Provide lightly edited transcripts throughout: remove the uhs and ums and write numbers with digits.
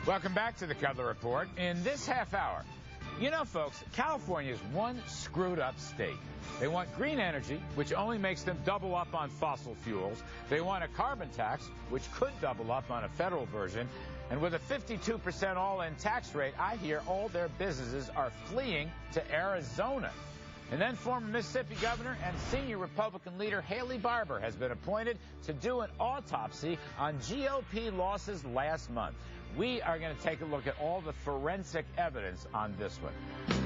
Welcome back to the Kudlow Report. In this half hour, you know, folks, California is one screwed up state. They want green energy, which only makes them double up on fossil fuels. They want a carbon tax, which could double up on a federal version. And with a 52% all-in tax rate, I hear all their businesses are fleeing to Arizona. And then former Mississippi governor and senior Republican leader Haley Barbour has been appointed to do an autopsy on GOP losses last month. We are going to take a look at all the forensic evidence on this one.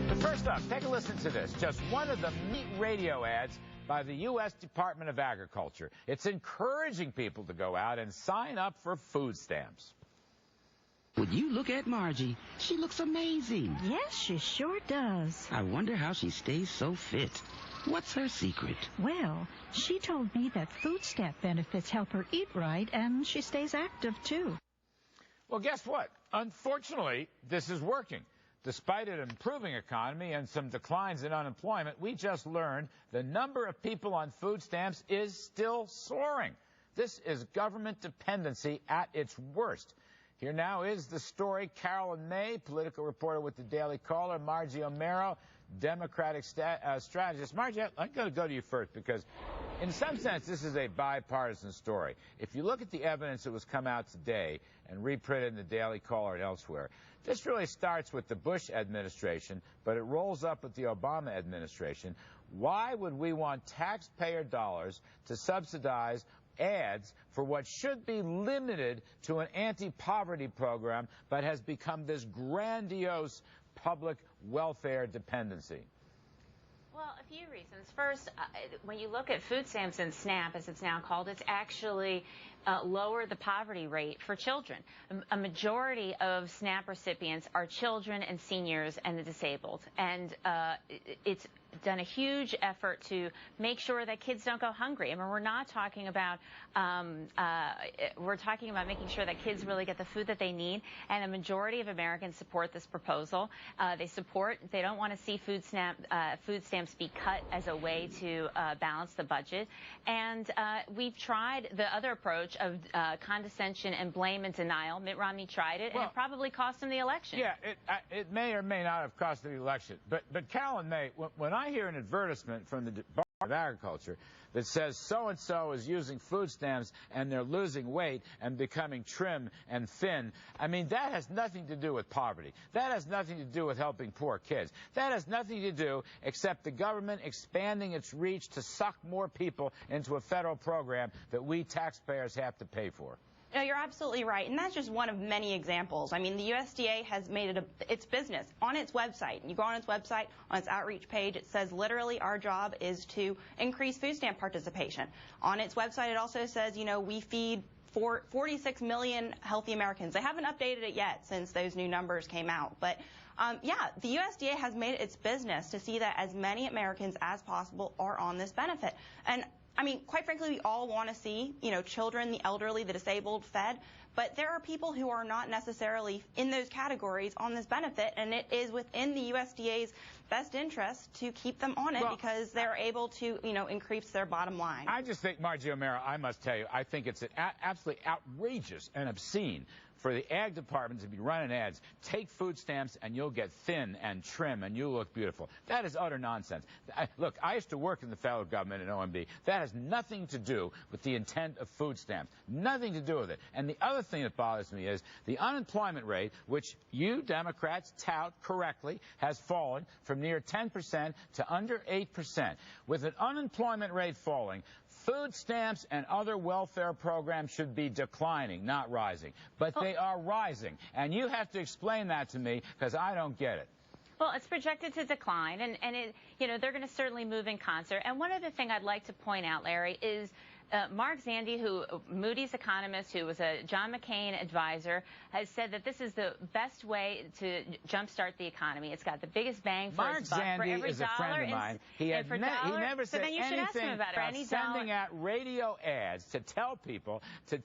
But first up, take a listen to this. Just one of the meat radio ads by the U.S. Department of Agriculture. It's encouraging people to go out and sign up for food stamps. Would you look at Margie? She looks amazing. Yes, she sure does. I wonder how she stays so fit. What's her secret? Well, she told me that food stamp benefits help her eat right, and she stays active, too. Well, guess what? Unfortunately, this is working. Despite an improving economy and some declines in unemployment, we just learned the number of people on food stamps is still soaring. This is government dependency at its worst. Here now is the story. Carolyn May, political reporter with the Daily Caller, Margie O'Mara, Democratic strategist. Margie, I'm going to go to you first because, in some sense, this is a bipartisan story. If you look at the evidence that was come out today and reprinted in the Daily Caller and elsewhere, this really starts with the Bush administration, but it rolls up with the Obama administration. Why would we want taxpayer dollars to subsidize ads for what should be limited to an anti-poverty program but has become this grandiose public welfare dependency? Well, a few reasons. First, when you look at food stamps and SNAP, as it's now called, it's actually lower the poverty rate for children. A majority of SNAP recipients are children and seniors and the disabled. And it's done a huge effort to make sure that kids don't go hungry. I mean, we're not talking about, we're talking about making sure that kids really get the food that they need. And a majority of Americans support this proposal. They don't want to see food stamps be cut as a way to balance the budget. And we've tried the other approach of condescension and blame and denial. Mitt Romney tried it, and it probably cost him the election. Yeah, it may or may not have cost him the election. But Carolyn May, when I hear an advertisement from the Department of Agriculture that says so-and-so is using food stamps and they're losing weight and becoming trim and thin, I mean, that has nothing to do with poverty. That has nothing to do with helping poor kids. That has nothing to do except the government expanding its reach to suck more people into a federal program that we taxpayers have to pay for. No, you're absolutely right, and that's just one of many examples. I mean, the USDA has made it its business on its website. You go on its website, on its outreach page, it says literally our job is to increase food stamp participation. On its website, it also says, you know, we feed 46 million healthy Americans. They haven't updated it yet since those new numbers came out, but yeah, the USDA has made it its business to see that as many Americans as possible are on this benefit. And I mean, quite frankly, we all want to see, you know, children, the elderly, the disabled fed, but there are people who are not necessarily in those categories on this benefit, and it is within the USDA's best interest to keep them on it because they're able to, you know, increase their bottom line. I just think, Margie O'Mara, I must tell you, I think it's absolutely outrageous and obscene for the ag department to be running ads. Take food stamps and you'll get thin and trim and you'll look beautiful. That is utter nonsense. Look, I used to work in the federal government at OMB. That has nothing to do with the intent of food stamps. Nothing to do with it. And the other thing that bothers me is the unemployment rate, which you Democrats tout correctly, has fallen from near 10% to under 8%. With an unemployment rate falling, food stamps and other welfare programs should be declining, not rising. But they are rising. And you have to explain that to me because I don't get it. Well, it's projected to decline, and it, you know, they're going to certainly move in concert. And one other thing I'd like to point out, Larry, is Mark Zandi, Moody's economist, who was a John McCain advisor, has said that this is the best way to jumpstart the economy. It's got the biggest bang for its buck. Mark Zandi is a friend of mine. He never said anything about sending out radio ads to tell people to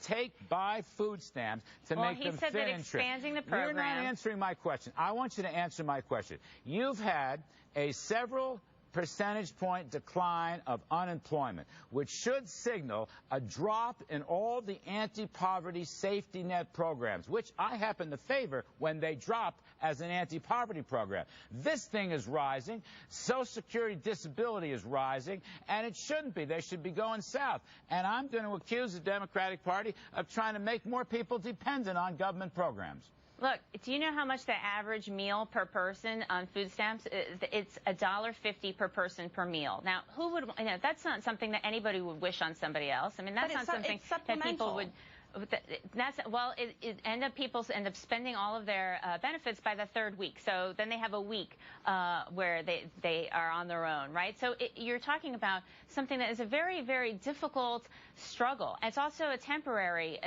buy food stamps to make them thin and trim. Well, he said that expanding the program. You're not answering my question. I want you to answer my question. You've had a several percentage point decline of unemployment, which should signal a drop in all the anti-poverty safety net programs, which I happen to favor when they drop as an anti-poverty program. This thing is rising. Social Security disability is rising, and it shouldn't be. They should be going south. And I'm going to accuse the Democratic Party of trying to make more people dependent on government programs. Look, do you know how much the average meal per person on food stamps is? It's $1.50 per person per meal. Now, who would, that's not something that anybody would wish on somebody else. I mean, that's not something that people would. People end up spending all of their benefits by the third week. So then they have a week where they are on their own, right? So you're talking about something that is a very, very difficult struggle. It's also a temporary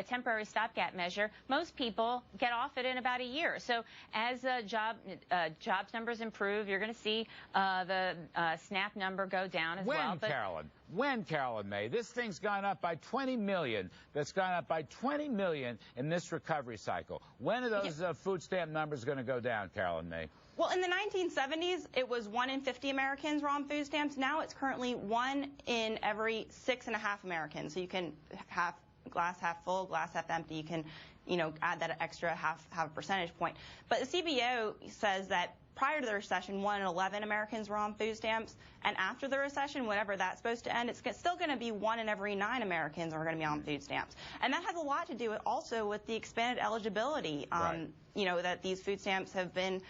stopgap measure. Most people get off it in about a year. So as jobs numbers improve, you're going to see the SNAP number go down as well. When, Carolyn May? This thing's gone up by 20 million. That's gone up by 20 million in this recovery cycle. When are those food stamp numbers going to go down, Carolyn May? Well, in the 1970s, it was 1 in 50 Americans were on food stamps. Now it's currently 1 in every 6.5 Americans. So you can have glass half full, glass half empty. You can, add that extra half percentage point. But the CBO says that prior to the recession, 1 in 11 Americans were on food stamps. And after the recession, whenever that's supposed to end, it's still going to be 1 in every 9 Americans are going to be on food stamps. And that has a lot to do also with the expanded eligibility, that these food stamps have been,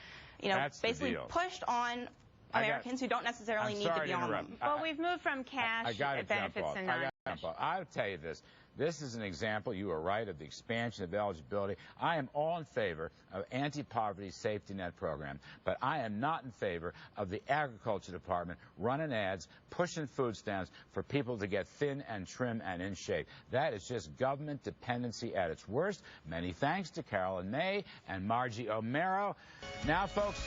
basically pushed on Americans who don't necessarily need to be on them. Well, we've moved from cash benefits to non-cash. I'll tell you this. This is an example, you are right, of the expansion of eligibility. I am all in favor of anti-poverty safety net program, but I am not in favor of the Agriculture Department running ads, pushing food stamps for people to get thin and trim and in shape. That is just government dependency at its worst. Many thanks to Carolyn May and Margie O'Mara. Now, folks,